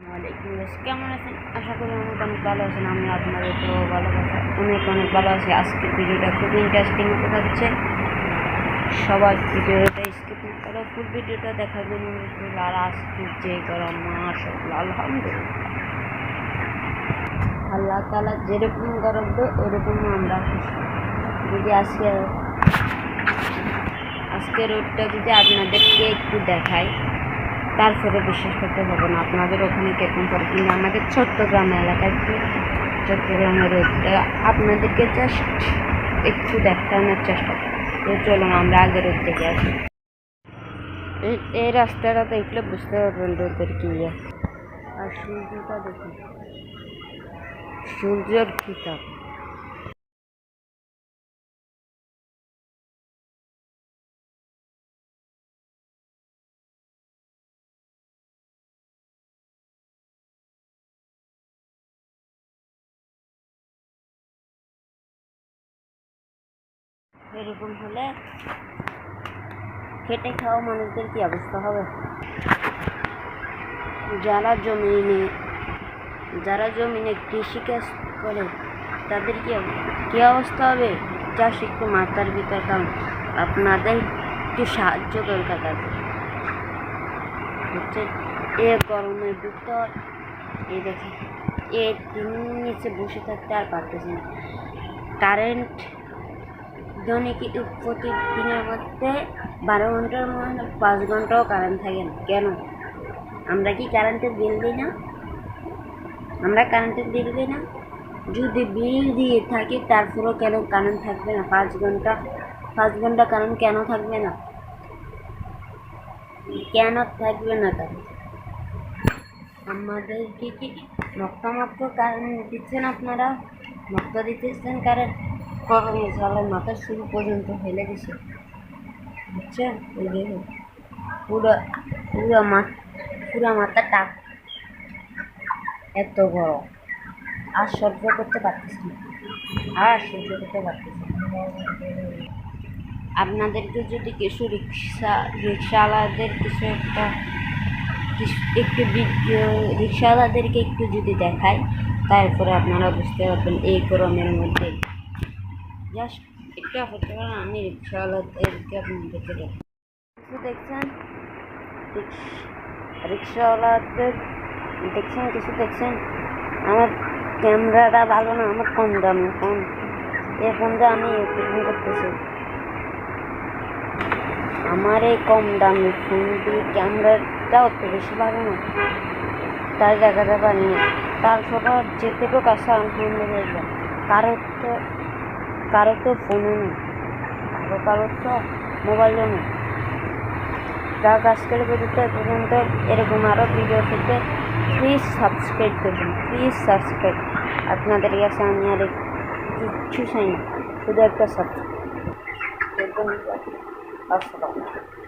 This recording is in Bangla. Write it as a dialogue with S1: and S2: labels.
S1: ওয়ালাইকুম আসসালাম, কেমন আছেন? আশা করি অনেক ভালো আছেন। আমি আপনাদের তো ভালোবাসা অনেক ভালো আছি। আজকের ভিডিওটা খুব ইন্টারেস্টিং হতে যাচ্ছে। সবাই ভিডিওটা স্কিপ না করে ফুল ভিডিওটা দেখার জন্য আর আজকের যে গরম মাশাআল্লাহ আলহামদুলিল্লাহ আল্লাহ তাআলা যেরকম গরম দেয় ওরকম আমরা যদি আজকে রোদটা যদি আপনাদেরকে একটু দেখাই তারপরে বিশ্বাস করতে হবে না আপনাদের ওখানে কেমন পড়ে। কিন্তু আমাদের চট্টগ্রাম এলাকায় চট্টগ্রামের রোদটা আপনাদেরকে জাস্ট একটু দেখানোর চেষ্টা করি। তো চলুন আমরা আগে রোদ দেখে আসি। এই রাস্তাটা দেখলে বুঝতে পারবেন রোদের কি। আর সূর্যটা দেখুন, সূর্যের কি তাপ। এরকম হলে খেটে খাওয়া মানুষদের কি অবস্থা হবে? যারা জমিনে কৃষিকাজ করে তাদের কি অবস্থা হবে জাস্ট একটু মাথার ভিতর। কারণ আপনাদের একটু সাহায্য দরকার আছে হচ্ছে। এ গরমের ভিতর এই দেখে নিচে বসে থাকতে আর পারতেছে না। কারেন্ট দৈনিক প্রতিদিনের মধ্যে 12 ঘন্টার মধ্যে 5 ঘন্টাও কারেন্ট থাকে না। কেন? আমরা কি কারেন্টের বিল দিই না? যদি বিল দিয়ে থাকি তারপরেও কেন কারেন্ট থাকবে না? 5 ঘন্টা কারেন্ট কেন থাকবে না? কারেন্ট আমাদেরকে কি মাত্র কারেন্ট দিচ্ছেন? আপনারা মক্কা দিতেছেন কারেন্ট গরমে ঝালের মাথা শুরু পর্যন্ত ফেলে দিছে, বুঝছেন? এই দেখুন পুরো মাথা টাক, এত গরম আর সহ্য করতে পারতেছি না। আপনাদেরকে যদি কিছু রিক্সাওয়ালাদের একটু রিক্সাওয়ালাদেরকে একটু যদি দেখাই তারপরে আপনারা বুঝতে পারবেন এই গরমের মধ্যে জাস্ট একটু হতে পারেন। আমি রিক্সাওয়ালাদেরকে আপনাদেরকে দেখছেন, রিক্সাওয়ালাদের দেখছেন। আমার ক্যামেরাটা ভালো না, আমার কম দামি ফোন। এই ফোনটা আমি ইউটিউব করতেছি। আমার এই কম দামি ফোন দিয়ে ক্যামেরাটা অত বেশি ভালো না, তাই দেখাতে পারি না। তারপর যেটুকু কাছে আলহামদুলিল্লাহ। কারো তো ফোনে নেই, কারো তো মোবাইলও নেই। যাক আজকের ভিডিওটা পর্যন্ত। এরকম আরও ভিডিও পেতে প্লিজ সাবস্ক্রাইব করবেন, আপনাদের কাছে আমি আর কিচ্ছু চাই না, শুধু একটা সাবস্ক্রাইব করবেন। আসসালামু আলাইকুম।